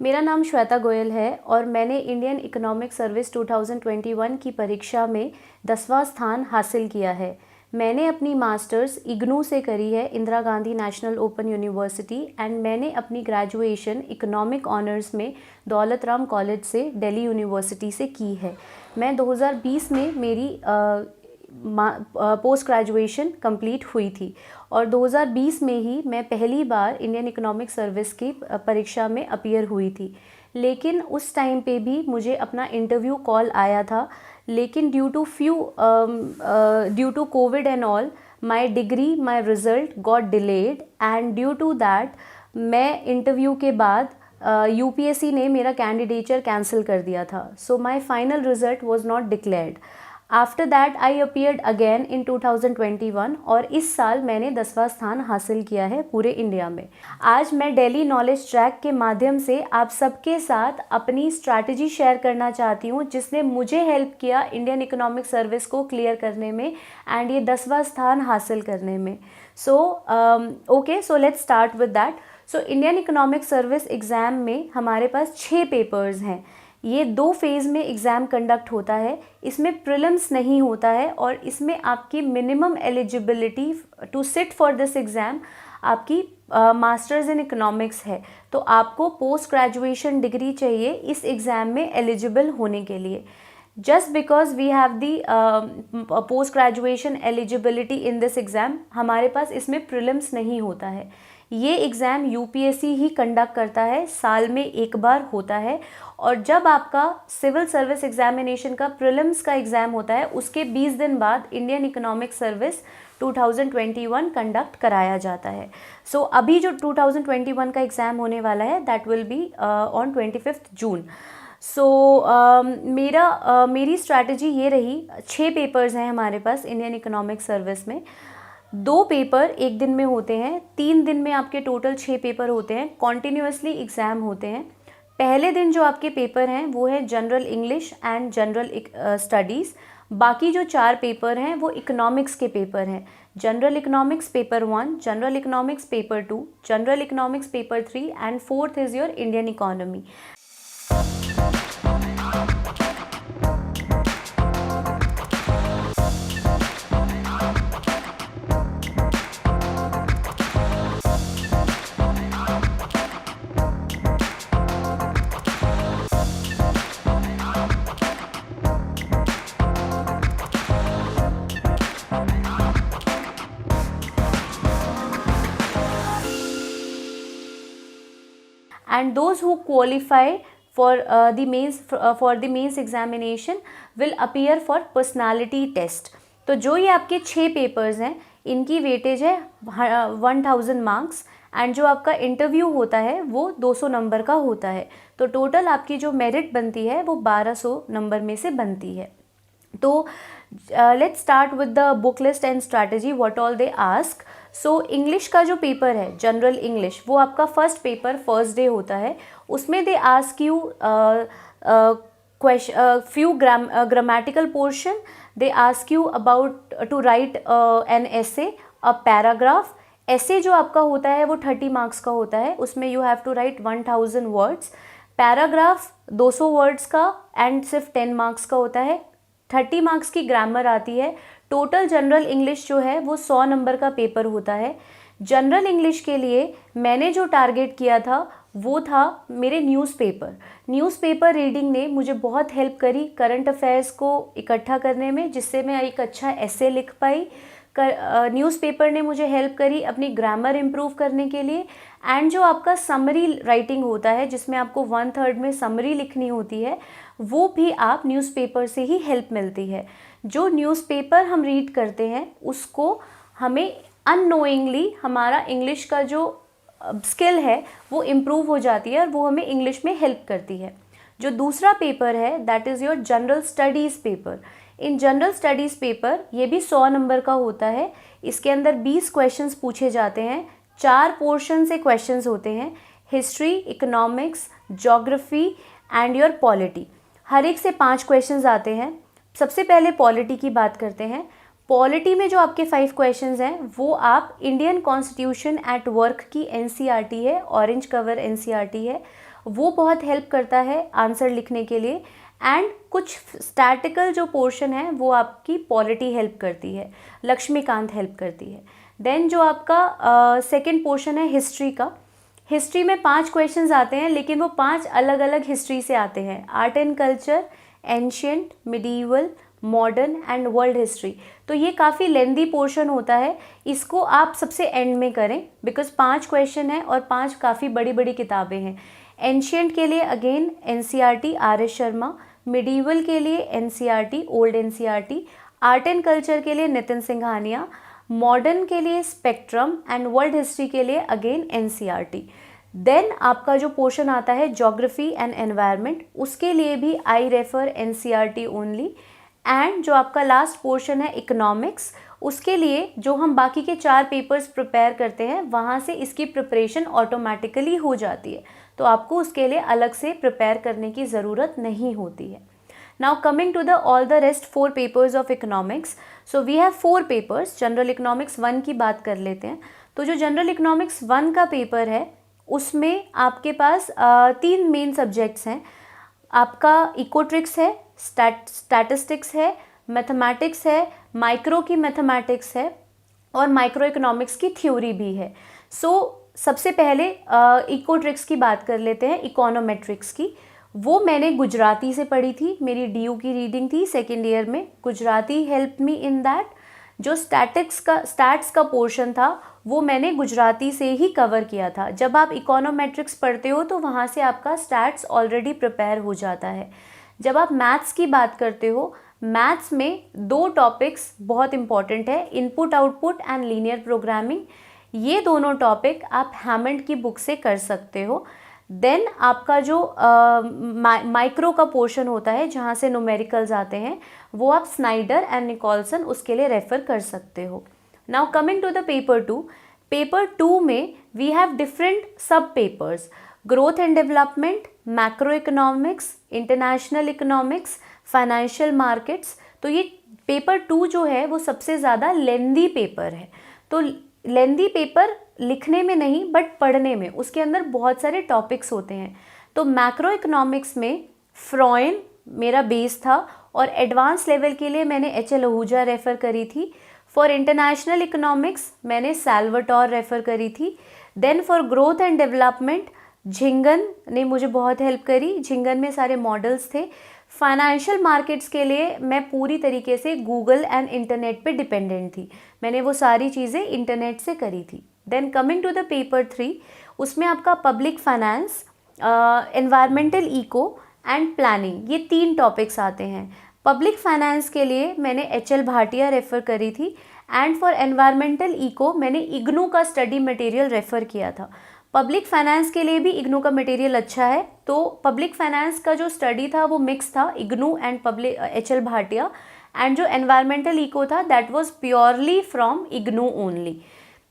मेरा नाम श्वेता गोयल है और मैंने इंडियन इकोनॉमिक सर्विस 2021 की परीक्षा में 10वां स्थान हासिल किया है। मैंने अपनी मास्टर्स इग्नू से करी है, Indira Gandhi national open university, and मैंने अपनी ग्रेजुएशन इकोनॉमिक ऑनर्स में दौलत राम कॉलेज से दिल्ली यूनिवर्सिटी से की है। मैं 2020 में मेरी पोस्ट ग्रेजुएशन कंप्लीट हुई थी और 2020 में ही मैं पहली बार इंडियन इकोनॉमिक सर्विस की परीक्षा में अपीयर हुई थी। लेकिन उस टाइम पे भी मुझे अपना इंटरव्यू कॉल आया था, लेकिन due to covid and all my result got delayed, and due to that मैं इंटरव्यू के बाद यूपीएससी ने मेरा कैंडिडेचर कैंसिल कर दिया था। So my final result was not declared. After that I appeared again in 2021 और इस साल मैंने 10वां स्थान हासिल किया है पूरे इंडिया में। आज मैं डेली नॉलेज ट्रैक के माध्यम से आप सबके साथ अपनी स्ट्रैटेजी शेयर करना चाहती हूँ, जिसने मुझे हेल्प किया इंडियन इकोनॉमिक सर्विस को क्लियर करने में एंड ये 10वां स्थान हासिल करने में। So let's start with that. So Indian economic service exam में हमारे पास 6 पेपर्स हैं। ये 2 फेज़ में एग्ज़ाम कंडक्ट होता है। इसमें प्रीलिम्स नहीं होता है और इसमें आपकी minimum eligibility to sit for this exam आपकी मास्टर्स इन इकोनॉमिक्स है। तो आपको पोस्ट ग्रेजुएशन डिग्री चाहिए इस एग्ज़ाम में एलिजिबल होने के लिए। Just because we have the post graduation eligibility in this exam, हमारे पास इसमें प्रीलिम्स नहीं होता है। ये एग्ज़ाम यूपीएससी ही कंडक्ट करता है, साल में एक बार होता है। और जब आपका सिविल सर्विस एग्जामिनेशन का प्रीलिम्स का एग्ज़ाम होता है, उसके 20 दिन बाद इंडियन इकोनॉमिक सर्विस 2021 कंडक्ट कराया जाता है। सो अभी जो 2021 का एग्ज़ाम होने वाला है दैट विल बी ऑन 25 जून। मेरी स्ट्रैटेजी ये रही, 6 पेपर्स हैं हमारे पास इंडियन इकोनॉमिक सर्विस में। 2 पेपर एक दिन में होते हैं, 3 दिन में आपके टोटल 6 पेपर होते हैं, कॉन्टिन्यूसली एग्ज़ाम होते हैं। पहले दिन जो आपके पेपर हैं वो है general English and general studies. बाकी जो 4 पेपर हैं वो इकोनॉमिक्स के पेपर हैं। General economics paper 1, general economics paper 2, general economics paper 3 and 4th is your Indian economy. And those who qualify for the mains examination will appear for personality test। तो जो ये आपके 6 papers हैं इनकी weightage है 1000 marks, and जो आपका interview होता है वो 200 नंबर का होता है। तो टोटल आपकी जो मेरिट बनती है वो 1200 नंबर में से बनती है। तो let's start with the book list and strategy, what all they ask. So English का जो पेपर है जनरल इंग्लिश, वो आपका फर्स्ट पेपर फर्स्ट डे होता है। उसमें they ask you few grammatical portion, they ask you about to write an essay, a paragraph। ऐसे जो आपका होता है वो 30 मार्क्स का होता है, उसमें you have to write 1000 words. Paragraph 200 words का एंड सिर्फ 10 मार्क्स का होता है। 30 मार्क्स की ग्रामर आती है। टोटल जनरल इंग्लिश जो है वो 100 नंबर का पेपर होता है। जनरल इंग्लिश के लिए मैंने जो टारगेट किया था वो था मेरे न्यूज़पेपर रीडिंग ने मुझे बहुत हेल्प करी करंट अफेयर्स को इकट्ठा करने में, जिससे मैं एक अच्छा ऐसे लिख पाई। न्यूज़पेपर ने मुझे हेल्प करी अपनी ग्रामर इम्प्रूव करने के लिए, एंड जो आपका समरी राइटिंग होता है जिसमें आपको 1/3 में समरी लिखनी होती है, वो भी आप न्यूज़पेपर से ही हेल्प मिलती है। जो न्यूज़पेपर हम रीड करते हैं उसको हमें अननोइंगली हमारा इंग्लिश का जो स्किल है वो इम्प्रूव हो जाती है और वो हमें इंग्लिश में हेल्प करती है। जो दूसरा पेपर है that is your general studies paper. In general studies paper ये भी 100 नंबर का होता है। इसके अंदर 20 क्वेश्चंस पूछे जाते हैं, 4 पोर्शन से क्वेश्चंस होते हैं, history, economics, geography and your polity. हर एक से 5 क्वेश्चंस आते हैं। सबसे पहले पॉलिटी की बात करते हैं। पॉलिटी में जो आपके 5 क्वेश्चंस हैं वो आप इंडियन कॉन्स्टिट्यूशन एट वर्क की एनसीईआरटी है, ऑरेंज कवर एनसीईआरटी है, वो बहुत हेल्प करता है आंसर लिखने के लिए। एंड कुछ स्टैटिकल जो पोर्शन है वो आपकी पॉलिटी हेल्प करती है, लक्ष्मीकांत हेल्प करती है। देन जो आपका सेकंड पोर्शन है हिस्ट्री का, हिस्ट्री में 5 क्वेश्चंस आते हैं, लेकिन वो 5 अलग अलग हिस्ट्री से आते हैं, art and culture, ancient, medieval, modern and world history. तो ये काफ़ी लेंदी पोर्शन होता है, इसको आप सबसे एंड में करें बिकॉज 5 क्वेश्चन है और 5 काफ़ी बड़ी बड़ी किताबें हैं। एंशियंट के लिए again NCERT R S Sharma, medieval के लिए NCERT old NCERT, art and culture के लिए नितिन सिंघानिया, मॉडर्न के लिए स्पेक्ट्रम एंड वर्ल्ड हिस्ट्री के लिए अगेन एनसीईआरटी। देन आपका जो पोर्शन आता है ज्योग्राफी एंड एनवायरनमेंट, उसके लिए भी I refer NCERT only. And जो आपका लास्ट पोर्शन है इकोनॉमिक्स, उसके लिए जो हम बाकी के 4 पेपर्स प्रिपेयर करते हैं वहाँ से इसकी प्रिपरेशन ऑटोमेटिकली हो जाती है, तो आपको उसके लिए अलग से प्रिपेयर करने की ज़रूरत नहीं होती है। Now coming to the all the rest 4 papers of economics, so we have 4 papers। General economics 1 की बात कर लेते हैं। तो जो जनरल इकोनॉमिक्स 1 का पेपर है उसमें आपके पास 3 मेन सब्जेक्ट्स हैं। आपका इकोट्रिक्स है, स्टैटिस्टिक्स है, मैथमेटिक्स है, माइक्रो की मैथमेटिक्स है और माइक्रो इकोनॉमिक्स की थ्योरी भी है। सबसे पहले इकोट्रिक्स की बात कर लेते हैं, इकोनोमेट्रिक्स की। वो मैंने गुजराती से पढ़ी थी, मेरी डीयू की रीडिंग थी सेकेंड ईयर में, Gujarati help me in that. जो स्टैट्स का पोर्शन था वो मैंने गुजराती से ही कवर किया था। जब आप इकोनोमेट्रिक्स पढ़ते हो तो वहाँ से आपका स्टैट्स ऑलरेडी प्रिपेयर हो जाता है। जब आप मैथ्स की बात करते हो, मैथ्स में 2 टॉपिक्स बहुत इंपॉर्टेंट है, input output and linear programming. ये दोनों टॉपिक आप हैमंड की बुक से कर सकते हो। देन आपका जो माइक्रो का पोर्शन होता है जहाँ से न्यूमेरिकल्स आते हैं, वो आप स्नाइडर एंड निकोलसन उसके लिए रेफ़र कर सकते हो। Now coming to the paper 2 में we have different sub papers, growth and development, macro economics, international economics, financial markets. तो ये पेपर 2 जो है वो सबसे ज़्यादा लेंदी पेपर है। तो लेंदी पेपर लिखने में नहीं बट पढ़ने में, उसके अंदर बहुत सारे टॉपिक्स होते हैं। तो मैक्रो इकोनॉमिक्स में फ्रॉइन मेरा बेस था और एडवांस लेवल के लिए मैंने एच.एल. आहूजा रेफ़र करी थी। फॉर इंटरनेशनल इकोनॉमिक्स मैंने सैल्वाटोर रेफ़र करी थी। Then for growth and development Jhingan ने मुझे बहुत हेल्प करी, झिंगन में सारे मॉडल्स थे। फाइनेंशियल मार्केट्स के लिए मैं पूरी तरीके से गूगल एंड इंटरनेट पे डिपेंडेंट थी, मैंने वो सारी चीज़ें इंटरनेट से करी थी। Then coming to the paper 3, उसमें आपका public finance, environmental eco and planning, ये 3 टॉपिक्स आते हैं। पब्लिक फाइनेंस के लिए मैंने एच.एल. भाटिया रेफ़र करी थी एंड फॉर एनवायरमेंटल इको मैंने इग्नू का स्टडी मटेरियल रेफ़र किया था। पब्लिक फाइनेंस के लिए भी इग्नू का मटेरियल अच्छा है। तो पब्लिक फाइनेंस का जो स्टडी था वो मिक्स था, IGNOU and H L. Bhatia, and जो एनवायरमेंटल इको था that was purely from IGNOU only.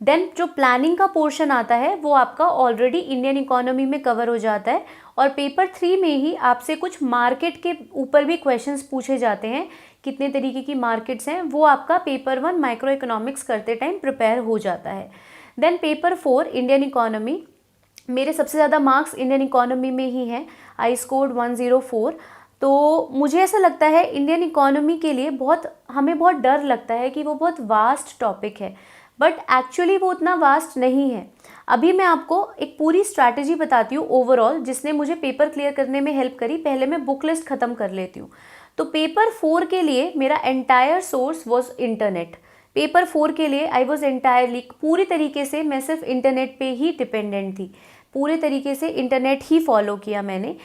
Then जो प्लानिंग का पोर्शन आता है वो आपका ऑलरेडी इंडियन इकोनॉमी में कवर हो जाता है और पेपर 3 में ही आपसे कुछ मार्केट के ऊपर भी क्वेश्चंस पूछे जाते हैं, कितने तरीके की मार्केट्स हैं, वो आपका पेपर 1 माइक्रो इकोनॉमिक्स करते टाइम प्रिपेयर हो जाता है। देन पेपर 4 इंडियन इकोनॉमी, मेरे सबसे ज़्यादा मार्क्स इंडियन इकोनॉमी में ही हैं, आई स्कोर्ड 104। तो मुझे ऐसा लगता है इंडियन इकोनॉमी के लिए हमें बहुत डर लगता है कि वो बहुत वास्ट टॉपिक है, बट एक्चुअली वो उतना वास्ट नहीं है। अभी मैं आपको एक पूरी स्ट्रैटेजी बताती हूँ ओवरऑल, जिसने मुझे पेपर क्लियर करने में हेल्प करी। पहले मैं बुक लिस्ट ख़त्म कर लेती हूँ। तो पेपर 4 के लिए मेरा entire source was internet. Paper 4 के लिए आई वॉज एंटायरली, पूरी तरीके से मैं सिर्फ इंटरनेट पे ही डिपेंडेंट थी, पूरे तरीके से इंटरनेट ही फॉलो किया मैंने।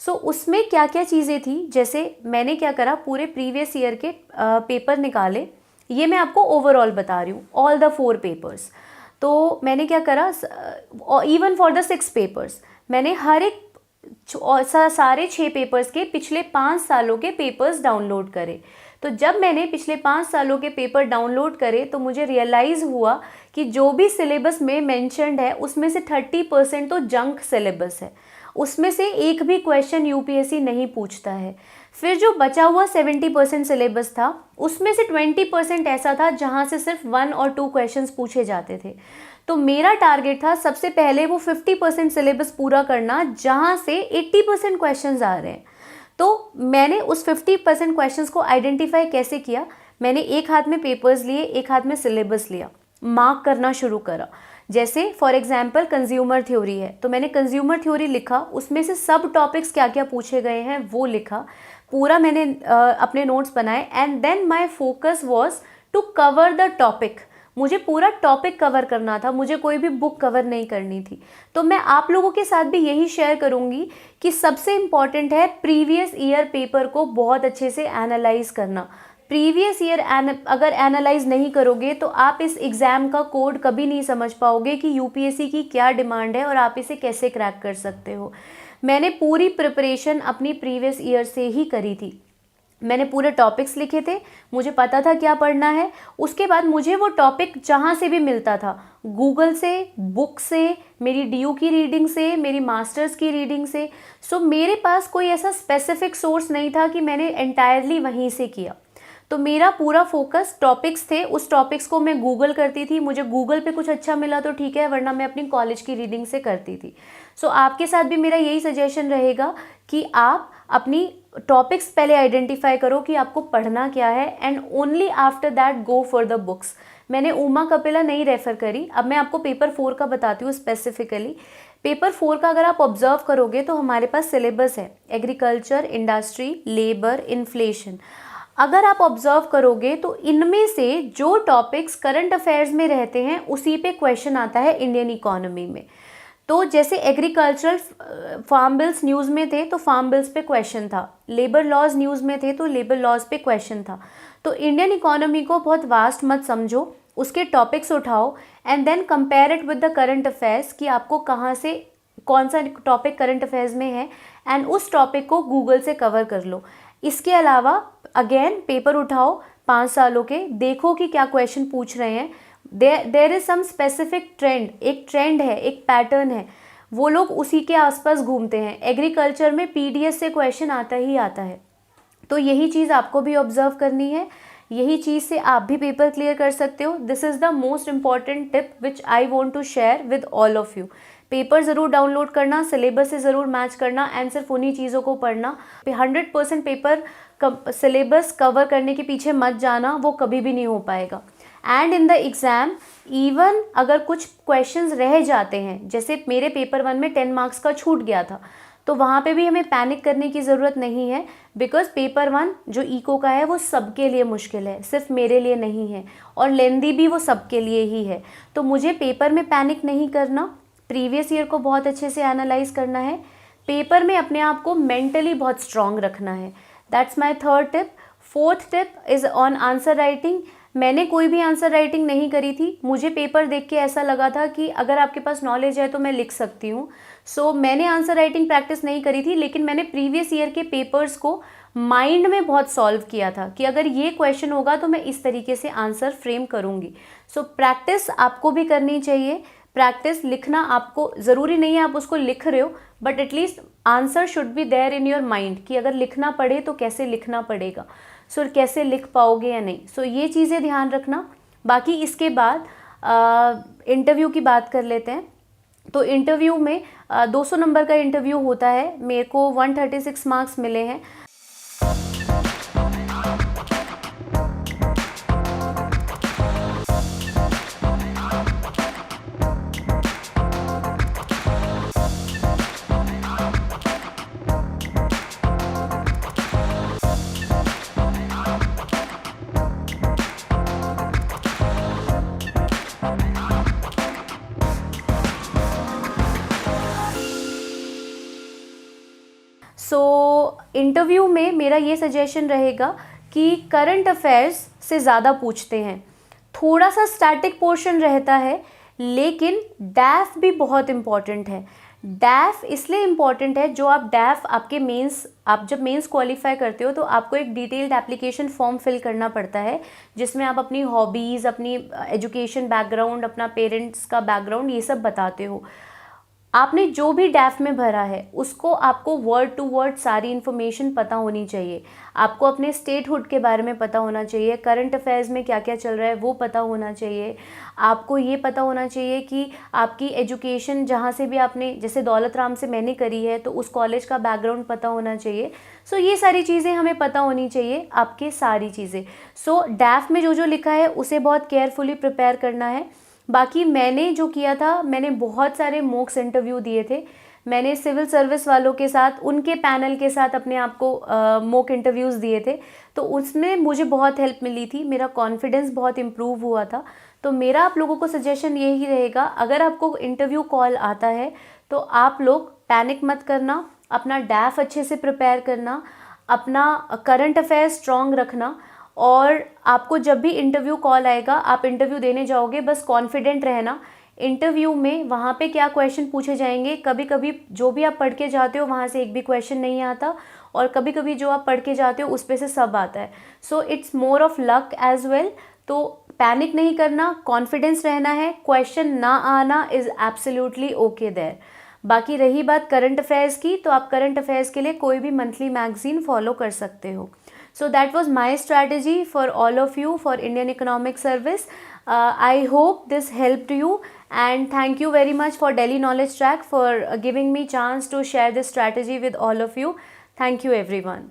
उसमें क्या क्या चीज़ें थी, जैसे मैंने क्या करा, पूरे प्रीवियस ईयर के पेपर निकाले, ये मैं आपको ओवरऑल बता रही हूँ, ऑल द 4 पेपर्स। तो मैंने क्या करा, इवन फॉर द 6 पेपर्स मैंने हर एक सारे 6 पेपर्स के पिछले 5 सालों के पेपर्स डाउनलोड करे। तो जब मैंने पिछले 5 सालों के पेपर डाउनलोड करे तो मुझे रियलाइज़ हुआ कि जो भी सिलेबस में मेंशन्ड है उसमें से 30% तो जंक सिलेबस है, उसमें से एक भी क्वेश्चन यूपीएससी नहीं पूछता है। फिर जो बचा हुआ 70% सिलेबस था उसमें से 20% ऐसा था जहाँ से सिर्फ 1 और 2 क्वेश्चंस पूछे जाते थे। तो मेरा टारगेट था सबसे पहले वो 50% सिलेबस पूरा करना जहाँ से 80% क्वेश्चंस आ रहे हैं। तो मैंने उस 50% क्वेश्चंस को आइडेंटिफाई कैसे किया, मैंने एक हाथ में पेपर्स लिए, एक हाथ में सिलेबस लिया, मार्क करना शुरू करा। जैसे फॉर एग्जांपल कंज्यूमर थ्योरी है तो मैंने कंज्यूमर थ्योरी लिखा, उसमें से सब टॉपिक्स क्या क्या पूछे गए हैं वो लिखा, पूरा मैंने अपने नोट्स बनाए and then my focus was to cover the topic. मुझे पूरा टॉपिक कवर करना था, मुझे कोई भी बुक कवर नहीं करनी थी। तो मैं आप लोगों के साथ भी यही शेयर करूंगी कि सबसे इम्पॉर्टेंट है प्रीवियस ईयर पेपर को बहुत अच्छे से एनालाइज करना। प्रीवियस ईयर अगर एनालाइज नहीं करोगे तो आप इस एग्ज़ाम का कोड कभी नहीं समझ पाओगे कि यूपीएससी की क्या डिमांड है और आप इसे कैसे क्रैक कर सकते हो। मैंने पूरी प्रिपरेशन अपनी प्रीवियस ईयर से ही करी थी। मैंने पूरे टॉपिक्स लिखे थे, मुझे पता था क्या पढ़ना है। उसके बाद मुझे वो टॉपिक जहाँ से भी मिलता था, गूगल से, बुक से, मेरी डीयू की रीडिंग से, मेरी मास्टर्स की रीडिंग से, सो मेरे पास कोई ऐसा स्पेसिफिक सोर्स नहीं था कि मैंने एंटायरली वहीं से किया। तो मेरा पूरा फोकस टॉपिक्स थे, उस टॉपिक्स को मैं गूगल करती थी, मुझे गूगल पे कुछ अच्छा मिला तो ठीक है, वरना मैं अपनी कॉलेज की रीडिंग से करती थी। सो आपके साथ भी मेरा यही सजेशन रहेगा कि आप अपनी टॉपिक्स पहले आइडेंटिफाई करो कि आपको पढ़ना क्या है and only after that go for the books. मैंने उमा कपिला नहीं रेफ़र करी। अब मैं आपको पेपर 4 का बताती हूँ स्पेसिफिकली। पेपर 4 का अगर आप ऑब्जर्व करोगे तो हमारे पास सिलेबस है एग्रीकल्चर, इंडस्ट्री, लेबर, इन्फ्लेशन। अगर आप ऑब्जर्व करोगे तो इनमें से जो टॉपिक्स करंट अफेयर्स में रहते हैं उसी पे क्वेश्चन आता है इंडियन इकोनॉमी में। तो जैसे एग्रीकल्चरल फार्म बिल्स न्यूज़ में थे तो फार्म बिल्स पे क्वेश्चन था, लेबर लॉज न्यूज़ में थे तो लेबर लॉज पे क्वेश्चन था। तो इंडियन इकोनॉमी को बहुत वास्ट मत समझो, उसके टॉपिक्स उठाओ and then compare it with the current affairs कि आपको कहाँ से कौन सा टॉपिक करंट अफेयर्स में है एंड उस टॉपिक को गूगल से कवर कर लो। इसके अलावा अगेन पेपर उठाओ 5 सालों के, देखो कि क्या क्वेश्चन पूछ रहे हैं। There is some specific trend, एक ट्रेंड है, एक पैटर्न है, वो लोग उसी के आसपास घूमते हैं। एग्रीकल्चर में पीडीएस से क्वेश्चन आता ही आता है। तो यही चीज़ आपको भी ऑब्जर्व करनी है, यही चीज़ से आप भी पेपर क्लियर कर सकते हो। This is the most important tip which I want to share with all of you. Paper ज़रूर डाउनलोड करना, सिलेबस से ज़रूर मैच करना एंड सिर्फ उन्हीं चीज़ों को पढ़ना। 100% पेपर सिलेबस कवर करने के पीछे मत जाना, वो कभी भी नहीं हो पाएगा। And in the exam even अगर कुछ क्वेश्चंस रह जाते हैं, जैसे मेरे पेपर 1 में 10 मार्क्स का छूट गया था, तो वहाँ पे भी हमें पैनिक करने की ज़रूरत नहीं है, बिकॉज पेपर 1 जो इको का है वो सबके लिए मुश्किल है, सिर्फ मेरे लिए नहीं है, और लेंदी भी वो सबके लिए ही है। तो मुझे पेपर में पैनिक नहीं करना, प्रीवियस ईयर को बहुत अच्छे से एनालाइज करना है, पेपर में अपने आप को मेंटली बहुत स्ट्रांग रखना है। That's my 3rd tip. 4th tip is on answer writing. मैंने कोई भी आंसर राइटिंग नहीं करी थी, मुझे पेपर देख के ऐसा लगा था कि अगर आपके पास नॉलेज है तो मैं लिख सकती हूँ। सो मैंने आंसर राइटिंग प्रैक्टिस नहीं करी थी, लेकिन मैंने प्रीवियस ईयर के पेपर्स को माइंड में बहुत सॉल्व किया था कि अगर ये क्वेश्चन होगा तो मैं इस तरीके से आंसर फ्रेम करूँगी। सो प्रैक्टिस आपको भी करनी चाहिए। प्रैक्टिस लिखना आपको ज़रूरी नहीं है आप उसको लिख रहे हो, but at least answer should be there in your mind कि अगर लिखना पड़े तो कैसे लिखना पड़ेगा, सो कैसे लिख पाओगे या नहीं। सो ये चीज़ें ध्यान रखना। बाकी इसके बाद इंटरव्यू की बात कर लेते हैं। तो इंटरव्यू में 200 नंबर का इंटरव्यू होता है, मेरे को 136 मार्क्स मिले हैं। सो इंटरव्यू में मेरा ये सजेशन रहेगा कि करंट अफेयर्स से ज़्यादा पूछते हैं, थोड़ा सा स्टैटिक पोर्शन रहता है, लेकिन डैफ भी बहुत इम्पॉर्टेंट है। डैफ इसलिए इम्पॉर्टेंट है, जो आप डैफ आपके मेंस, आप जब मेंस क्वालिफाई करते हो तो आपको एक डिटेल्ड एप्लीकेशन फॉर्म फिल करना पड़ता है, जिसमें आप अपनी हॉबीज़, अपनी एजुकेशन बैकग्राउंड, अपना पेरेंट्स का बैकग्राउंड, ये सब बताते हो। आपने जो भी डैफ में भरा है उसको आपको वर्ड टू वर्ड सारी इन्फॉर्मेशन पता होनी चाहिए। आपको अपने स्टेटहुड के बारे में पता होना चाहिए, करंट अफेयर्स में क्या क्या चल रहा है वो पता होना चाहिए। आपको ये पता होना चाहिए कि आपकी एजुकेशन जहाँ से भी आपने, जैसे दौलत राम से मैंने करी है तो उस कॉलेज का बैकग्राउंड पता होना चाहिए। सो ये सारी चीज़ें हमें पता होनी चाहिए, आपके सारी चीज़ें। सो डैफ में जो जो लिखा है उसे बहुत केयरफुली प्रिपेयर करना है। बाकी मैंने जो किया था, मैंने बहुत सारे मॉक्स इंटरव्यू दिए थे। मैंने सिविल सर्विस वालों के साथ, उनके पैनल के साथ अपने आप को मॉक इंटरव्यूज़ दिए थे, तो उसमें मुझे बहुत हेल्प मिली थी, मेरा कॉन्फिडेंस बहुत इम्प्रूव हुआ था। तो मेरा आप लोगों को सजेशन यही रहेगा, अगर आपको इंटरव्यू कॉल आता है तो आप लोग पैनिक मत करना, अपना डैफ अच्छे से प्रिपेयर करना, अपना करंट अफेयर स्ट्रॉन्ग रखना, और आपको जब भी इंटरव्यू कॉल आएगा, आप इंटरव्यू देने जाओगे, बस कॉन्फिडेंट रहना। इंटरव्यू में वहाँ पे क्या क्वेश्चन पूछे जाएंगे, कभी कभी जो भी आप पढ़ के जाते हो वहाँ से एक भी क्वेश्चन नहीं आता, और कभी कभी जो आप पढ़ के जाते हो उस पे से सब आता है। So it's more of luck as well. तो पैनिक नहीं करना, कॉन्फिडेंस रहना है, क्वेश्चन ना आना इज़ एब्सोल्युटली ओके देयर। बाकी रही बात करंट अफेयर्स की, तो आप करंट अफेयर्स के लिए कोई भी मंथली मैगजीन फॉलो कर सकते हो। So that was my strategy for all of you for Indian Economic Service. I hope this helped you, and thank you very much for Delhi Knowledge Track for giving me chance to share this strategy with all of you. Thank you everyone.